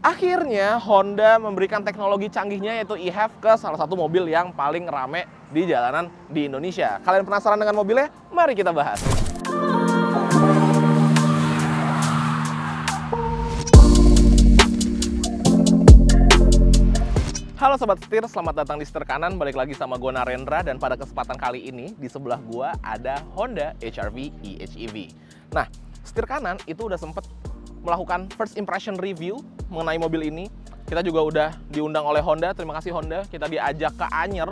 Akhirnya Honda memberikan teknologi canggihnya yaitu e-HEV ke salah satu mobil yang paling rame di jalanan di Indonesia. Kalian penasaran dengan mobilnya? Mari kita bahas. Halo Sobat Setir, selamat datang di Setir Kanan. Balik lagi sama gue Narendra, dan pada kesempatan kali ini di sebelah gue ada Honda HR-V eHEV. Nah, Setir Kanan itu udah sempet melakukan first impression review mengenai mobil ini. Kita juga udah diundang oleh Honda, terima kasih Honda. Kita diajak ke Anyer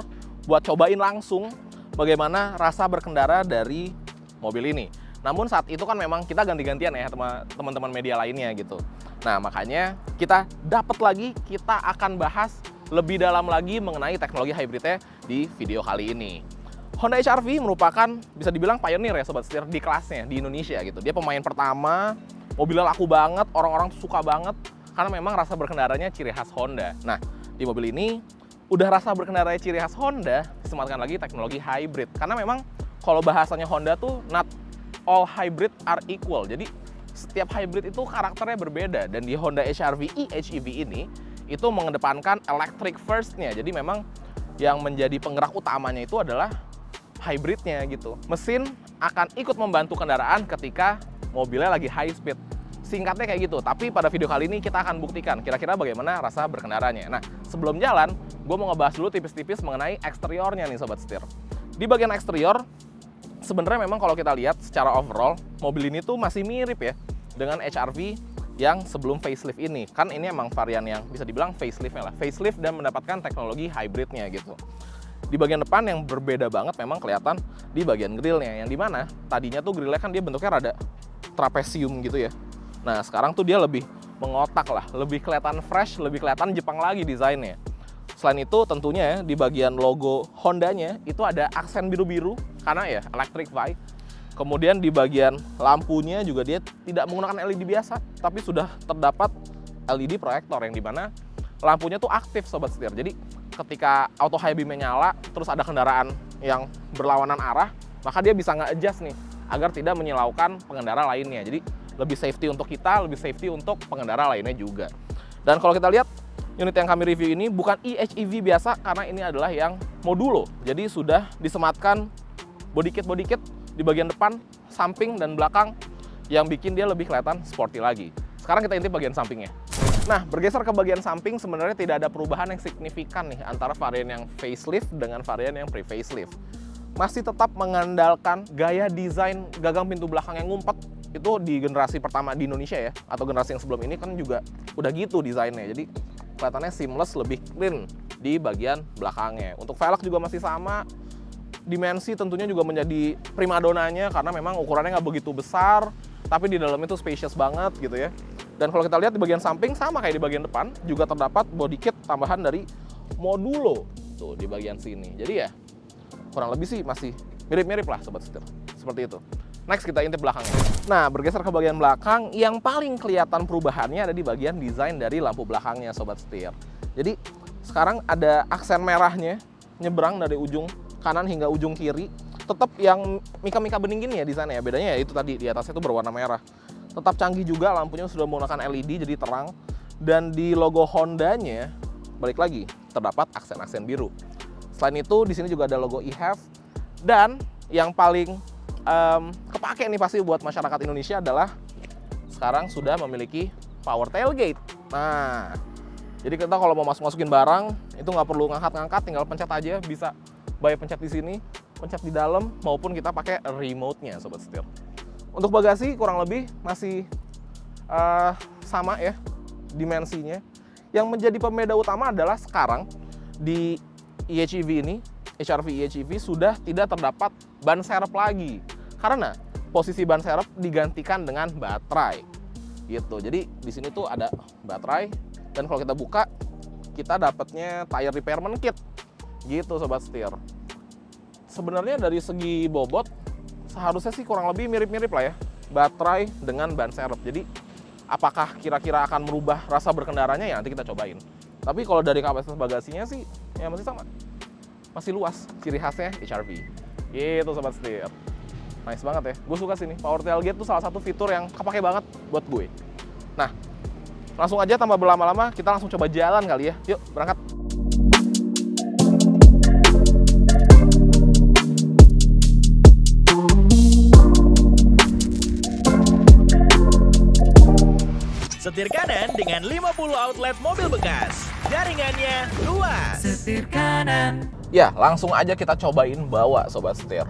buat cobain langsung bagaimana rasa berkendara dari mobil ini. Namun saat itu kan memang kita ganti-gantian ya sama teman-teman media lainnya gitu. Nah makanya kita dapat lagi, kita akan bahas lebih dalam lagi mengenai teknologi hybridnya di video kali ini. Honda HR-V merupakan bisa dibilang pioneer ya Sobat Setir di kelasnya di Indonesia gitu. Dia pemain pertama, mobilnya laku banget, orang-orang suka banget karena memang rasa berkendaranya ciri khas Honda. Nah, di mobil ini udah rasa berkendaranya ciri khas Honda, disematkan lagi teknologi hybrid. Karena memang kalau bahasanya Honda tuh not all hybrid are equal. Jadi setiap hybrid itu karakternya berbeda, dan di Honda HR-V eHEV ini itu mengedepankan electric first-nya. Jadi memang yang menjadi penggerak utamanya itu adalah hybridnya gitu. Mesin akan ikut membantu kendaraan ketika mobilnya lagi high speed. Singkatnya kayak gitu, tapi pada video kali ini kita akan buktikan kira-kira bagaimana rasa berkendaranya. Nah, sebelum jalan, gue mau ngebahas dulu tipis-tipis mengenai eksteriornya nih Sobat Setir. Di bagian eksterior, sebenarnya memang kalau kita lihat secara overall, mobil ini tuh masih mirip ya dengan HR-V yang sebelum facelift ini. Kan ini emang varian yang bisa dibilang facelift-nya lah. Facelift dan mendapatkan teknologi hybridnya gitu. Di bagian depan yang berbeda banget memang kelihatan di bagian grillnya, yang dimana tadinya tuh grillnya kan dia bentuknya rada trapesium gitu ya. Nah sekarang tuh dia lebih mengotak lah, lebih kelihatan fresh, lebih kelihatan Jepang lagi desainnya. Selain itu tentunya di bagian logo Hondanya itu ada aksen biru-biru karena ya electric vibe. Kemudian di bagian lampunya juga dia tidak menggunakan LED biasa, tapi sudah terdapat LED proyektor yang dimana lampunya tuh aktif Sobat Setir. Jadi ketika auto high beam-nya nyala, terus ada kendaraan yang berlawanan arah, maka dia bisa nge-adjust nih agar tidak menyilaukan pengendara lainnya. Jadi lebih safety untuk kita, lebih safety untuk pengendara lainnya juga. Dan kalau kita lihat unit yang kami review ini bukan eHEV biasa, karena ini adalah yang modulo. Jadi sudah disematkan body kit di bagian depan, samping, dan belakang yang bikin dia lebih kelihatan sporty lagi. Sekarang kita intip bagian sampingnya. Nah, bergeser ke bagian samping sebenarnya tidak ada perubahan yang signifikan nih antara varian yang facelift dengan varian yang pre-facelift. Masih tetap mengandalkan gaya desain gagang pintu belakang yang ngumpet. Itu di generasi pertama di Indonesia ya, atau generasi yang sebelum ini kan juga udah gitu desainnya. Jadi kelihatannya seamless, lebih clean di bagian belakangnya. Untuk velg juga masih sama. Dimensi tentunya juga menjadi primadonanya karena memang ukurannya nggak begitu besar, tapi di dalamnya itu spacious banget gitu ya. Dan kalau kita lihat di bagian samping sama kayak di bagian depan, juga terdapat body kit tambahan dari Modulo tuh di bagian sini. Jadi ya kurang lebih sih masih mirip-mirip lah Sobat Setir, seperti itu. Next kita intip belakangnya. Nah, bergeser ke bagian belakang, yang paling kelihatan perubahannya ada di bagian desain dari lampu belakangnya Sobat Setir. Jadi sekarang ada aksen merahnya nyebrang dari ujung kanan hingga ujung kiri. Tetap yang mika-mika bening gini ya desainnya. Bedanya ya itu tadi, di atasnya itu berwarna merah. Tetap canggih juga, lampunya sudah menggunakan LED jadi terang. Dan di logo Hondanya balik lagi terdapat aksen-aksen biru. Selain itu di sini juga ada logo eHEV, dan yang paling kepake nih pasti buat masyarakat Indonesia adalah sekarang sudah memiliki power tailgate. Nah, jadi kita kalau mau masukin barang itu nggak perlu ngangkat-ngangkat, tinggal pencet aja, bisa baik pencet di sini, pencet di dalam, maupun kita pakai remote-nya Sobat Setir. Untuk bagasi kurang lebih masih sama ya dimensinya. Yang menjadi pembeda utama adalah sekarang di eHEV ini, HR-V eHEV sudah tidak terdapat ban serep lagi. Karena posisi ban serep digantikan dengan baterai. Gitu. Jadi di sini tuh ada baterai, dan kalau kita buka kita dapatnya tire repairment kit. Gitu Sobat Setir. Sebenarnya dari segi bobot seharusnya sih kurang lebih mirip-mirip lah ya, baterai dengan ban serep. Jadi apakah kira-kira akan merubah rasa berkendaranya ya nanti kita cobain. Tapi kalau dari kapasitas bagasinya sih ya masih sama, masih luas, ciri khasnya HR-V. Gitu Sobat Setir. Nice banget ya, gue suka sih nih, power tailgate tuh salah satu fitur yang kepake banget buat gue. Nah, langsung aja tanpa berlama-lama kita langsung coba jalan kali ya. Yuk, berangkat. Setir kanan dengan 50 outlet mobil bekas. Jaringannya luas. Setir kanan. Ya, langsung aja kita cobain bawa Sobat Setir.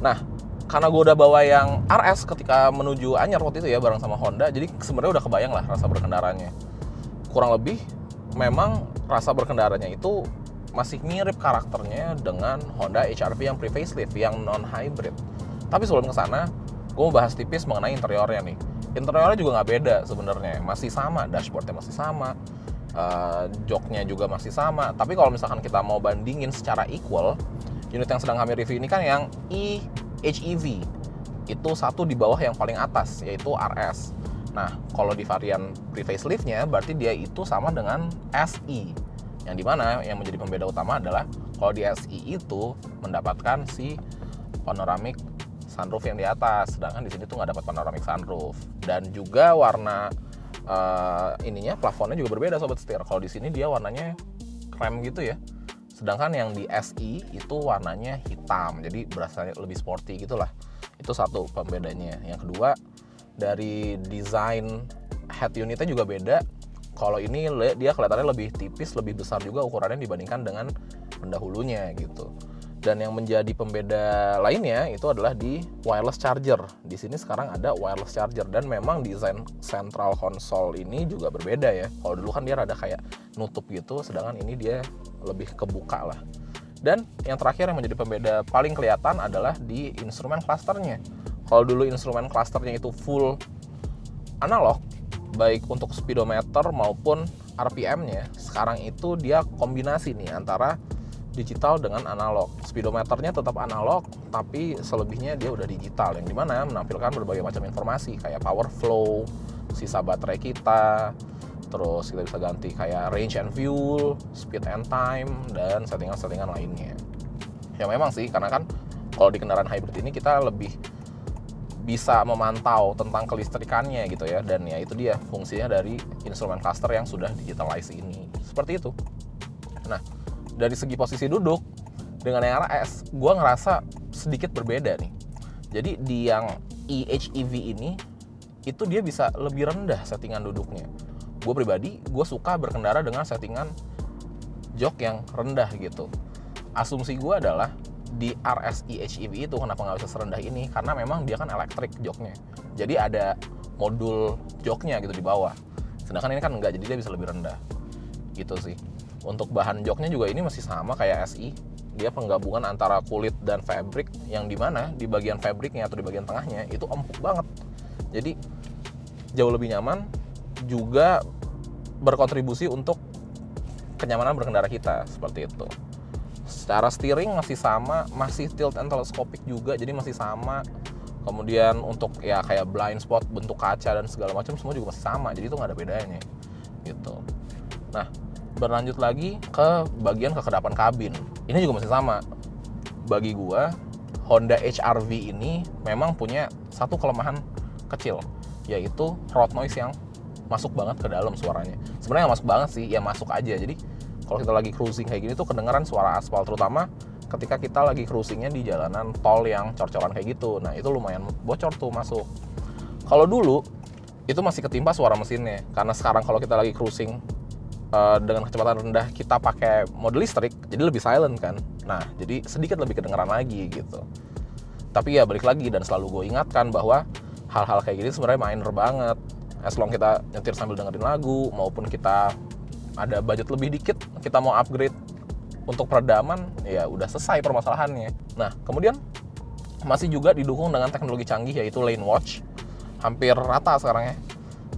Nah, karena gue udah bawa yang RS ketika menuju Anyar waktu itu ya bareng sama Honda, jadi sebenarnya udah kebayang lah rasa berkendaranya. Kurang lebih memang rasa berkendaranya itu masih mirip karakternya dengan Honda HR-V yang pre-facelift, yang non-hybrid. Tapi sebelum ke sana, gue mau bahas tipis mengenai interiornya nih. Interiornya juga nggak beda sebenarnya, masih sama, dashboardnya masih sama, joknya juga masih sama. Tapi kalau misalkan kita mau bandingin secara equal, unit yang sedang kami review ini kan yang eHEV, itu satu di bawah yang paling atas, yaitu RS. Nah, kalau di varian pre-faceliftnya, berarti dia itu sama dengan SE, yang dimana yang menjadi pembeda utama adalah kalau di SE itu mendapatkan si panoramic sunroof yang di atas, sedangkan di sini tuh nggak dapat panoramic sunroof. Dan juga warna ininya, plafonnya juga berbeda Sobat Setir. Kalau di sini dia warnanya krem gitu ya, sedangkan yang di SE itu warnanya hitam, jadi berasanya lebih sporty gitulah. Itu satu pembedanya. Yang kedua, dari desain head unitnya juga beda. Kalau ini dia kelihatannya lebih tipis, lebih besar juga ukurannya dibandingkan dengan pendahulunya gitu. Dan yang menjadi pembeda lainnya itu adalah di wireless charger. Di sini sekarang ada wireless charger, dan memang desain central console ini juga berbeda ya. Kalau dulu kan dia rada kayak nutup gitu, sedangkan ini dia lebih kebuka lah. Dan yang terakhir yang menjadi pembeda paling kelihatan adalah di instrumen clusternya. Kalau dulu instrumen clusternya itu full analog, baik untuk speedometer maupun RPM-nya, sekarang itu dia kombinasi nih antara digital dengan analog. Speedometernya tetap analog, tapi selebihnya dia udah digital, yang dimana menampilkan berbagai macam informasi kayak power flow, sisa baterai kita, terus kita bisa ganti kayak range and fuel, speed and time, dan settingan-settingan lainnya. Ya memang sih, karena kan kalau di kendaraan hybrid ini kita lebih bisa memantau tentang kelistrikannya gitu ya, dan ya itu dia fungsinya dari instrumen cluster yang sudah digitalize ini. Seperti itu. Nah, dari segi posisi duduk dengan yang RS, gue ngerasa sedikit berbeda nih. Jadi di yang eHEV ini itu dia bisa lebih rendah settingan duduknya. Gue pribadi, gue suka berkendara dengan settingan jok yang rendah gitu. Asumsi gue adalah di RS eHEV itu kenapa nggak bisa serendah ini, karena memang dia kan elektrik joknya. Jadi ada modul joknya gitu di bawah. Sedangkan ini kan enggak, jadi dia bisa lebih rendah. Gitu sih. Untuk bahan joknya juga ini masih sama kayak SE. Dia penggabungan antara kulit dan fabric, yang dimana di bagian fabricnya atau di bagian tengahnya itu empuk banget. Jadi jauh lebih nyaman, juga berkontribusi untuk kenyamanan berkendara kita, seperti itu. Secara steering masih sama, masih tilt and telescopic juga, jadi masih sama. Kemudian untuk ya kayak blind spot, bentuk kaca dan segala macam semua juga masih sama, jadi itu nggak ada bedanya gitu. Nah, berlanjut lagi ke bagian kekedapan kabin, ini juga masih sama. Bagi gua, Honda HR-V ini memang punya satu kelemahan kecil, yaitu road noise yang masuk banget ke dalam suaranya. Sebenarnya nggak masuk banget sih, ya masuk aja. Jadi kalau kita lagi cruising kayak gini tuh kedengeran suara aspal, terutama ketika kita lagi cruisingnya di jalanan tol yang cor-coran kayak gitu. Nah itu lumayan bocor tuh masuk. Kalau dulu itu masih ketimpa suara mesinnya, karena sekarang kalau kita lagi cruising dengan kecepatan rendah kita pakai mode listrik, jadi lebih silent kan. Nah jadi sedikit lebih kedengeran lagi gitu. Tapi ya balik lagi, dan selalu gue ingatkan bahwa hal-hal kayak gini sebenarnya minor banget. As long kita nyetir sambil dengerin lagu, maupun kita ada budget lebih dikit, kita mau upgrade untuk peredaman, ya udah selesai permasalahannya. Nah, kemudian masih juga didukung dengan teknologi canggih, yaitu lane watch. Hampir rata sekarang ya,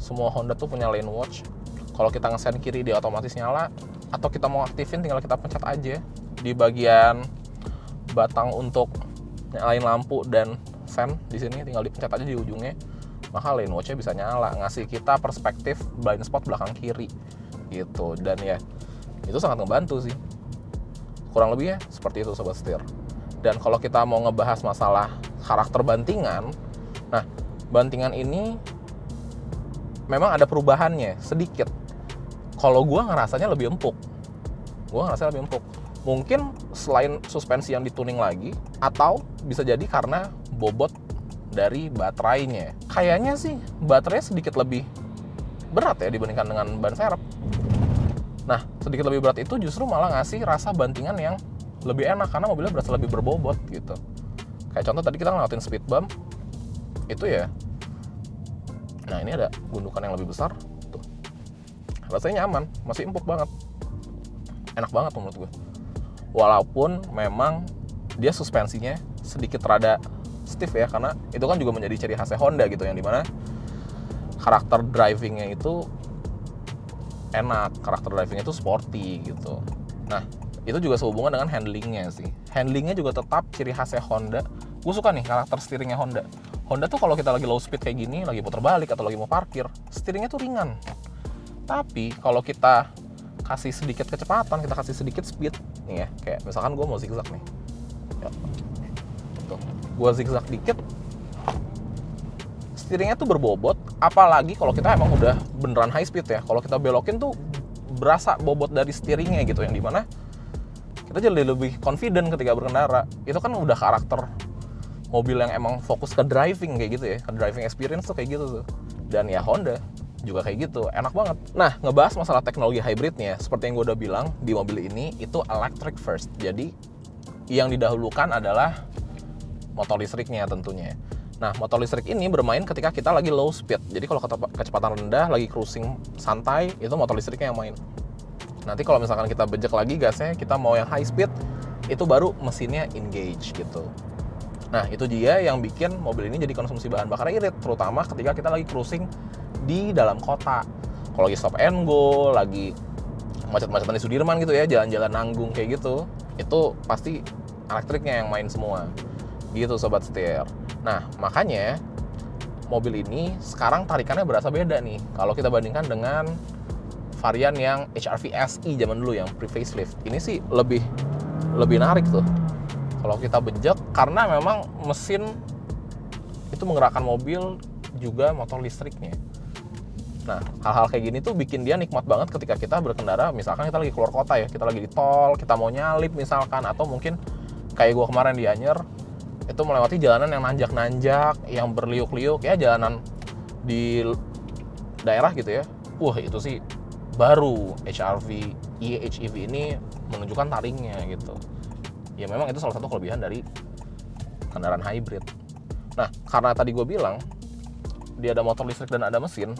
semua Honda tuh punya lane watch. Kalau kita ngesen kiri dia otomatis nyala, atau kita mau aktifin tinggal kita pencet aja di bagian batang untuk nyalain lampu dan sen di sini, tinggal dipencet aja di ujungnya, maka lane watch-nya bisa nyala, ngasih kita perspektif blind spot belakang kiri gitu. Dan ya itu sangat ngebantu sih, kurang lebih ya seperti itu Sobat Setir. Dan kalau kita mau ngebahas masalah karakter bantingan, nah bantingan ini memang ada perubahannya sedikit. Kalau gue ngerasanya lebih empuk. Mungkin selain suspensi yang dituning lagi, atau bisa jadi karena bobot dari baterainya. Kayaknya sih baterainya sedikit lebih berat ya dibandingkan dengan ban serep. Nah, sedikit lebih berat itu justru malah ngasih rasa bantingan yang lebih enak karena mobilnya berasa lebih berbobot gitu. Kayak contoh tadi kita ngelewatin speed bump, itu ya. Nah, ini ada gundukan yang lebih besar. Tuh. Rasanya nyaman, masih empuk banget. Enak banget menurut gue. Walaupun memang dia suspensinya sedikit rada stiff ya, karena itu kan juga menjadi ciri khasnya Honda gitu, yang dimana karakter drivingnya itu enak, karakter drivingnya itu sporty gitu. Nah, itu juga sehubungan dengan handlingnya sih. Handlingnya juga tetap ciri khasnya Honda. Gue suka nih karakter steeringnya Honda. Honda tuh kalau kita lagi low speed kayak gini, lagi putar balik atau lagi mau parkir, steeringnya tuh ringan. Tapi kalau kita kasih sedikit kecepatan, kita kasih sedikit speed, nih ya, kayak misalkan gue mau zigzag nih. Ya. Tuh, gue zigzag dikit, steeringnya tuh berbobot, apalagi kalau kita emang udah beneran high speed ya. Kalau kita belokin tuh berasa bobot dari steeringnya gitu, yang dimana kita jadi lebih confident ketika berkendara. Itu kan udah karakter mobil yang emang fokus ke driving kayak gitu ya, ke driving experience tuh kayak gitu tuh. Dan ya Honda juga kayak gitu, enak banget. Nah, ngebahas masalah teknologi hybridnya, seperti yang gue udah bilang, di mobil ini itu electric first. Jadi yang didahulukan adalah motor listriknya tentunya. Nah, motor listrik ini bermain ketika kita lagi low speed. Jadi kalau kecepatan rendah, lagi cruising santai, itu motor listriknya yang main. Nanti kalau misalkan kita bejek lagi gasnya, kita mau yang high speed, itu baru mesinnya engage gitu. Nah, itu dia yang bikin mobil ini jadi konsumsi bahan bakar irit, terutama ketika kita lagi cruising di dalam kota. Kalau lagi stop and go, lagi macet-macetan di Sudirman gitu ya, jalan-jalan nanggung kayak gitu, itu pasti elektriknya yang main semua. Gitu Sobat Setir. Nah, makanya mobil ini sekarang tarikannya berasa beda nih kalau kita bandingkan dengan varian yang HR-V SE zaman dulu yang pre-facelift. Ini sih lebih narik tuh kalau kita bejek, karena memang mesin itu menggerakkan mobil juga motor listriknya. Nah, hal-hal kayak gini tuh bikin dia nikmat banget ketika kita berkendara. Misalkan kita lagi keluar kota ya, kita lagi di tol, kita mau nyalip misalkan, atau mungkin kayak gue kemarin di Anyer, itu melewati jalanan yang nanjak-nanjak, yang berliuk-liuk ya, jalanan di daerah gitu ya. Wah, itu sih baru HR-V e-HEV ini menunjukkan taringnya gitu. Ya memang itu salah satu kelebihan dari kendaraan hybrid. Nah, karena tadi gue bilang dia ada motor listrik dan ada mesin,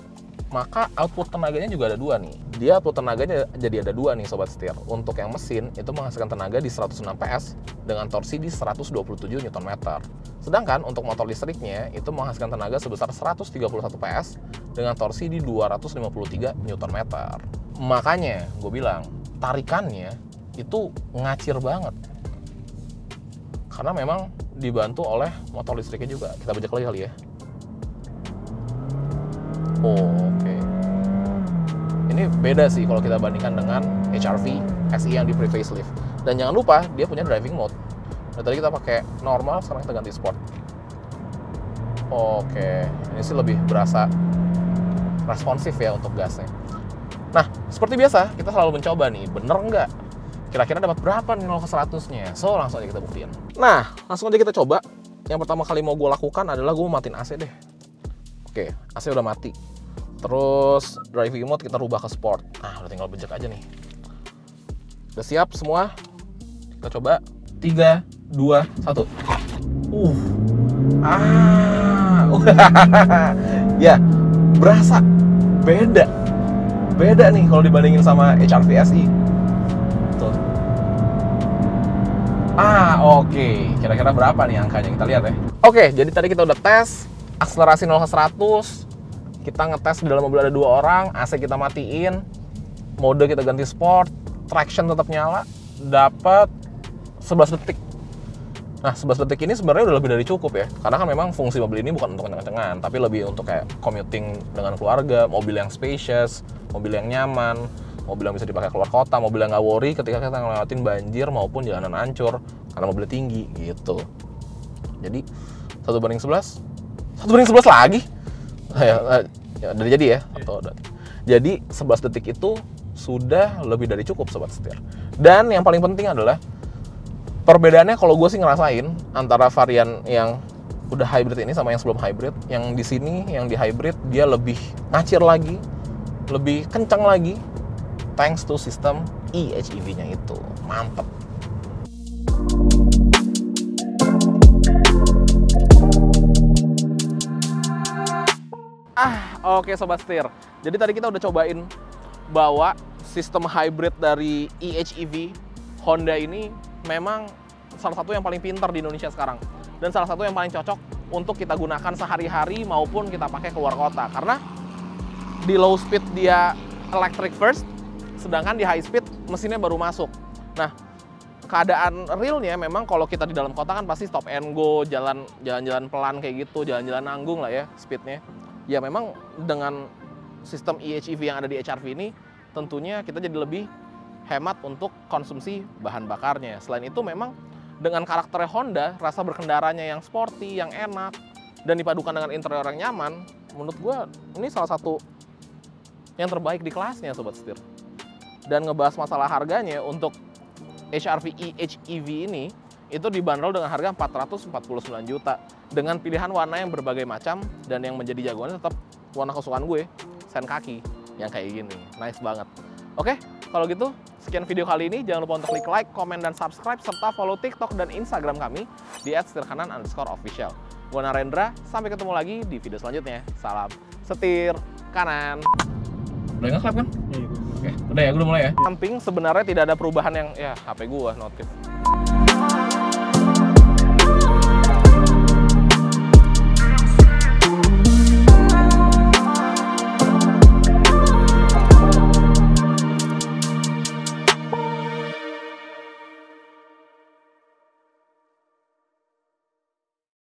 maka output tenaganya juga ada dua nih. Dia output tenaganya jadi ada dua nih Sobat Setir. Untuk yang mesin itu menghasilkan tenaga di 106 PS dengan torsi di 127 Nm. Sedangkan untuk motor listriknya itu menghasilkan tenaga sebesar 131 PS dengan torsi di 253 Nm. Makanya gue bilang tarikannya itu ngacir banget. Karena memang dibantu oleh motor listriknya juga. Kita bajak lagi kali ya. Oke. Ini beda sih kalau kita bandingkan dengan HR-V SE yang di pre-facelift. Dan jangan lupa dia punya driving mode. Nah, tadi kita pakai normal, sekarang kita ganti sport. Oke, ini sih lebih berasa responsif ya untuk gasnya. Nah, seperti biasa kita selalu mencoba nih, bener nggak? Kira-kira dapat berapa nih 0 ke 100-nya? So, langsung aja kita buktiin. Nah, langsung aja kita coba. Yang pertama kali mau gue lakukan adalah gue matiin AC deh. Oke, AC udah mati. Terus driving mode kita rubah ke sport. Nah, udah tinggal bejek aja nih. Udah siap semua? Kita coba. 3, 2, 1. Ya, berasa beda. Beda nih kalau dibandingin sama HR-V SE. Tuh. Oke. Kira-kira berapa nih angkanya? Kita lihat ya. Oke, jadi tadi kita udah tes akselerasi 0 ke 100. Kita ngetes di dalam mobil ada 2 orang, AC kita matiin, mode kita ganti sport, traction tetap nyala, dapat 11 detik. Nah, 11 detik ini sebenarnya udah lebih dari cukup ya. Karena kan memang fungsi mobil ini bukan untuk kenceng-kencengan, tapi lebih untuk kayak commuting dengan keluarga, mobil yang spacious, mobil yang nyaman, mobil yang bisa dipakai keluar kota, mobil yang nggak worry ketika kita ngelewatin banjir maupun jalanan hancur karena mobilnya tinggi gitu. Jadi 1/11, 1/11 lagi. Ya, udah jadi ya? Atau udah. Jadi 11 detik itu sudah lebih dari cukup sobat setir. Dan yang paling penting adalah perbedaannya kalau gue sih ngerasain antara varian yang udah hybrid ini sama yang sebelum hybrid. Yang di sini, yang di hybrid dia lebih ngacir lagi, lebih kencang lagi, thanks to sistem eHEV-nya itu. Mantep. Oke sobat setir. Jadi tadi kita udah cobain bawa sistem hybrid dari eHEV Honda ini memang salah satu yang paling pintar di Indonesia sekarang. Dan salah satu yang paling cocok untuk kita gunakan sehari-hari maupun kita pakai keluar kota. Karena di low speed dia electric first, sedangkan di high speed mesinnya baru masuk. Nah, keadaan realnya memang kalau kita di dalam kota kan pasti stop and go, jalan-jalan pelan kayak gitu, jalan-jalan nanggung lah ya speednya. Ya memang dengan sistem eHEV yang ada di HR-V ini tentunya kita jadi lebih hemat untuk konsumsi bahan bakarnya. Selain itu memang dengan karakternya Honda, rasa berkendaranya yang sporty, yang enak, dan dipadukan dengan interior yang nyaman, menurut gue ini salah satu yang terbaik di kelasnya sobat setir. Dan ngebahas masalah harganya untuk HR-V eHEV ini itu dibanderol dengan harga 449 juta dengan pilihan warna yang berbagai macam, dan yang menjadi jagoannya tetap warna kesukaan gue, sen kaki yang kayak gini. Nice banget. Oke, kalau gitu sekian video kali ini. Jangan lupa untuk klik like, komen, dan subscribe, serta follow TikTok dan Instagram kami di @setirkanan_official. Gue Narendra, sampai ketemu lagi di video selanjutnya. Salam setir kanan. Udah nge-clap kan? Iya. Oke, udah ya, gue udah mulai ya. Samping sebenarnya tidak ada perubahan yang, ya HP gue notif.